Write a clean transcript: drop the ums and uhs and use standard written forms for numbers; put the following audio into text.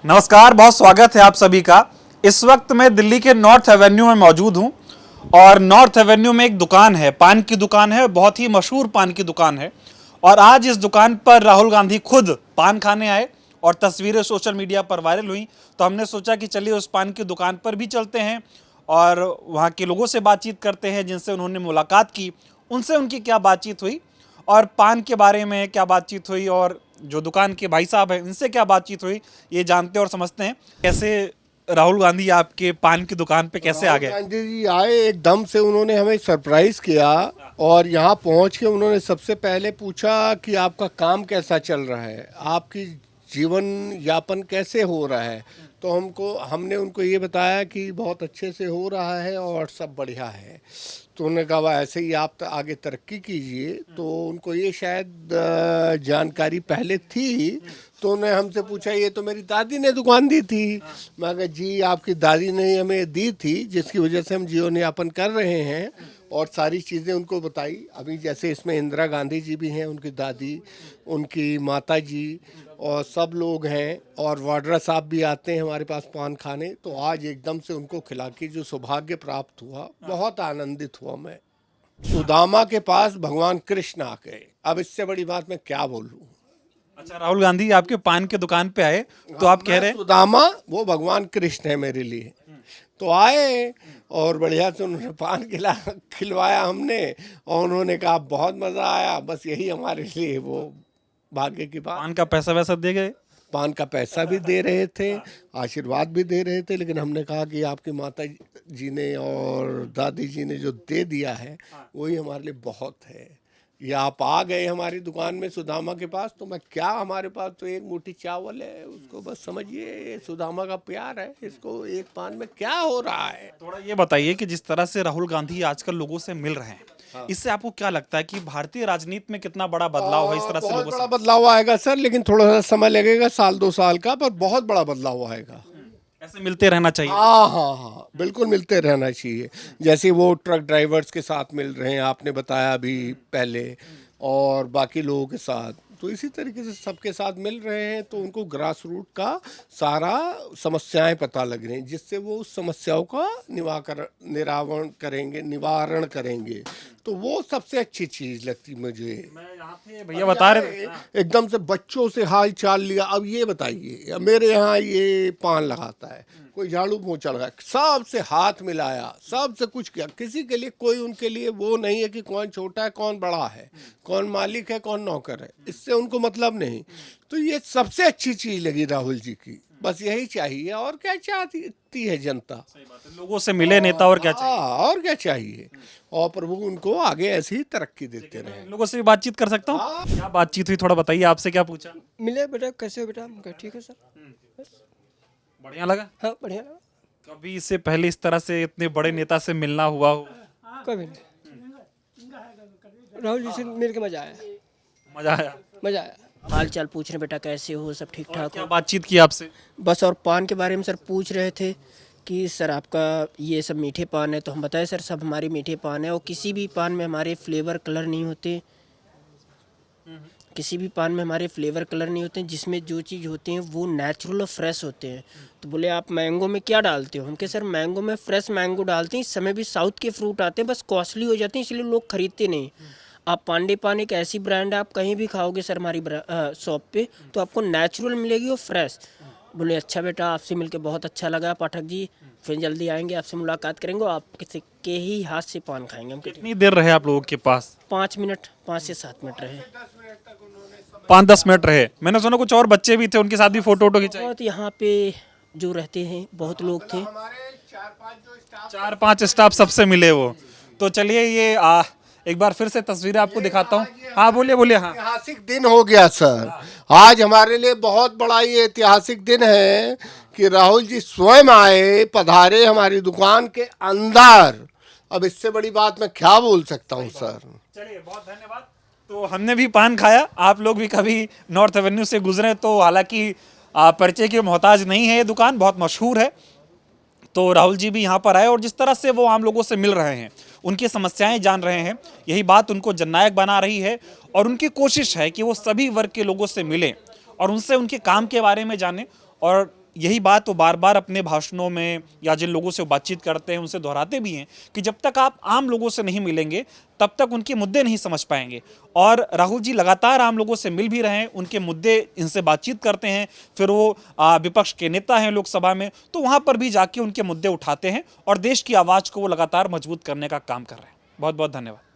नमस्कार, बहुत स्वागत है आप सभी का। इस वक्त मैं दिल्ली के नॉर्थ एवेन्यू में मौजूद हूं और नॉर्थ एवेन्यू में एक दुकान है, पान की दुकान है, बहुत ही मशहूर पान की दुकान है। और आज इस दुकान पर राहुल गांधी खुद पान खाने आए और तस्वीरें सोशल मीडिया पर वायरल हुई, तो हमने सोचा कि चलिए उस पान की दुकान पर भी चलते हैं और वहाँ के लोगों से बातचीत करते हैं जिनसे उन्होंने मुलाकात की, उनसे उनकी क्या बातचीत हुई और पान के बारे में क्या बातचीत हुई और जो दुकान के भाई साहब हैं इनसे क्या बातचीत हुई, ये जानते और समझते हैं। कैसे राहुल गांधी आपके पान की दुकान पे कैसे आ गए? गांधी जी आए एकदम से, उन्होंने हमें सरप्राइज किया और यहाँ पहुँच के उन्होंने सबसे पहले पूछा कि आपका काम कैसा चल रहा है, आपकी जीवन यापन कैसे हो रहा है। तो हमने उनको ये बताया कि बहुत अच्छे से हो रहा है और सब बढ़िया है। तो उन्होंने कहा ऐसे ही आप तो आगे तरक्की कीजिए। तो उनको ये शायद जानकारी पहले थी, तो उन्होंने हमसे पूछा ये तो मेरी दादी ने दुकान दी थी। मैं कहा जी आपकी दादी ने हमें दी थी, जिसकी वजह से हम जीवन यापन कर रहे हैं। और सारी चीज़ें उनको बताई। अभी जैसे इसमें इंदिरा गांधी जी भी हैं, उनकी दादी, उनकी माता जी और सब लोग हैं और वाड्रा साहब भी आते हैं हमारे पास पान खाने। तो आज एकदम से उनको खिला के जो सौभाग्य प्राप्त हुआ, बहुत आनंदित हुआ मैं। सुदामा के पास भगवान कृष्ण आ गए, अब इससे बड़ी बात मैं क्या बोलूं। अच्छा, राहुल गांधी आपके पान की दुकान पे आए तो आप कह रहे हैं सुदामा वो भगवान कृष्ण है मेरे लिए। तो आए और बढ़िया से उन्होंने पान खिलवाया हमने और उन्होंने कहा बहुत मज़ा आया। बस यही हमारे लिए वो भाग्य की बात। पान का पैसा वैसा दे गए? पान का पैसा भी दे रहे थे, आशीर्वाद भी दे रहे थे, लेकिन हमने कहा कि आपकी माता जी ने और दादी जी ने जो दे दिया है वही हमारे लिए बहुत है। ये आप आ गए हमारी दुकान में सुदामा के पास, तो मैं क्या, हमारे पास तो एक मुट्ठी चावल है, उसको बस समझिए सुदामा का प्यार है। इसको एक पान में क्या हो रहा है। थोड़ा ये बताइए कि जिस तरह से राहुल गांधी आजकल लोगों से मिल रहे हैं, इससे आपको क्या लगता है कि भारतीय राजनीति में कितना बड़ा बदलाव है इस तरह से बहुत लोगों बड़ा से? बदलाव आएगा सर, लेकिन थोड़ा सा समय लगेगा, साल 2 साल का, पर बहुत बड़ा बदलाव आएगा। ऐसे मिलते रहना चाहिए। हाँ हाँ हाँ, बिल्कुल मिलते रहना चाहिए। जैसे वो ट्रक ड्राइवर्स के साथ मिल रहे हैं, आपने बताया अभी पहले, और बाकी लोगों के साथ, तो इसी तरीके से सबके साथ मिल रहे हैं। तो उनको ग्रास रूट का सारा समस्याएं पता लग रही हैं, जिससे वो उस समस्याओं का निवारण करेंगे। तो वो सबसे अच्छी चीज़ लगती मुझे। मैं यहाँ थे, भैया बता रहे थे एकदम से बच्चों से हाल चाल लिया। अब ये बताइए, मेरे यहाँ ये पान लगाता है, कोई झाड़ू पोछा लगाया, सबसे हाथ मिलाया, सबसे कुछ किया। किसी के लिए कोई उनके लिए वो नहीं है कि कौन छोटा है कौन बड़ा है, कौन मालिक है कौन नौकर है, इससे उनको मतलब नहीं। तो ये सबसे अच्छी चीज़ लगी राहुल जी की। बस यही चाहिए, और क्या चाहती है जनता। सही बात है, लोगों से मिले नेता, और क्या चाहिए? और क्या चाहिए। और प्रभु उनको आगे ऐसी ही तरक्की देते रहे। लोगों से भी बातचीत कर सकता हूँ? क्या बातचीत हुई, थोड़ा बताइए, आपसे क्या पूछा? मिले बेटा, कैसे हो बेटा? हम कहा ठीक है सर। बढ़िया लगा? हाँ बढ़िया लगा। कभी इससे पहले इस तरह से इतने बड़े नेता से मिलना हुआ हो? कभी नहीं। राहुल जी से मिल के मजा आया, मजा आया? मजा आया। हाल चाल पूछ रहे बेटा, कैसे हो, सब ठीक ठाक क्या हो? बातचीत की आपसे? बस, और पान के बारे में सर पूछ रहे थे कि सर आपका ये सब मीठे पान है। तो हम बताए सर सब हमारे मीठे पान है, और किसी भी पान में हमारे फ्लेवर कलर नहीं होते, किसी भी पान में हमारे फ्लेवर कलर नहीं होते। जिसमें जो चीज़ होते हैं वो नेचुरल और फ्रेश होते हैं। तो बोले आप मैंगो में क्या डालते हो? हम कहे सर मैंगो में फ्रेश मैंगो डालते हैं। इस समय भी साउथ के फ्रूट आते हैं, बस कॉस्टली हो जाते हैं, इसलिए लोग खरीदते नहीं। आप पांडे पान एक ऐसी ब्रांड है, आप कहीं भी खाओगे सर हमारी शॉप पे, तो आपको नेचुरल मिलेगी और फ्रेश। बोले अच्छा बेटा, आपसे मिलकर बहुत अच्छा लगा पाठक जी, फिर जल्दी आएंगे, आपसे मुलाकात करेंगे, आप किसी के ही हाथ से पान खाएंगे। हम कितनी देर रहे आप लोगों के पास? 5 मिनट, 5 से 7 मिनट रहे। 5-10 मिनट रहे। मैंने सुना कुछ और बच्चे भी थे, उनके साथ भी फोटो वोटो खिंचाई? बहुत यहाँ पे जो रहते हैं बहुत लोग थे। 4-5 स्टाफ सबसे मिले वो। तो चलिए ये एक बार फिर से तस्वीरें आपको दिखाता हूँ। हाँ बोलिए बोलिए। हाँ, ऐतिहासिक दिन हो गया सर, आज हमारे लिए बहुत बड़ा ये ऐतिहासिक दिन है कि राहुल जी स्वयं आए, पधारे हमारी दुकान के अंदर। अब इससे बड़ी बात मैं क्या बोल सकता हूँ सर। चलिए बहुत धन्यवाद। तो हमने भी पान खाया, आप लोग भी कभी नॉर्थ एवेन्यू से गुजरे तो, हालांकि परिचय की मोहताज नहीं है, ये दुकान बहुत मशहूर है। तो राहुल जी भी यहाँ पर आए और जिस तरह से वो आम लोगों से मिल रहे हैं, उनकी समस्याएं जान रहे हैं, यही बात उनको जननायक बना रही है। और उनकी कोशिश है कि वो सभी वर्ग के लोगों से मिलें और उनसे उनके काम के बारे में जानें और यही बात वो बार बार अपने भाषणों में या जिन लोगों से वो बातचीत करते हैं उनसे दोहराते भी हैं कि जब तक आप आम लोगों से नहीं मिलेंगे तब तक उनके मुद्दे नहीं समझ पाएंगे। और राहुल जी लगातार आम लोगों से मिल भी रहे हैं, उनके मुद्दे, इनसे बातचीत करते हैं, फिर वो विपक्ष के नेता हैं लोकसभा में, तो वहाँ पर भी जाके उनके मुद्दे उठाते हैं और देश की आवाज़ को वो लगातार मजबूत करने का काम कर रहे हैं। बहुत बहुत धन्यवाद।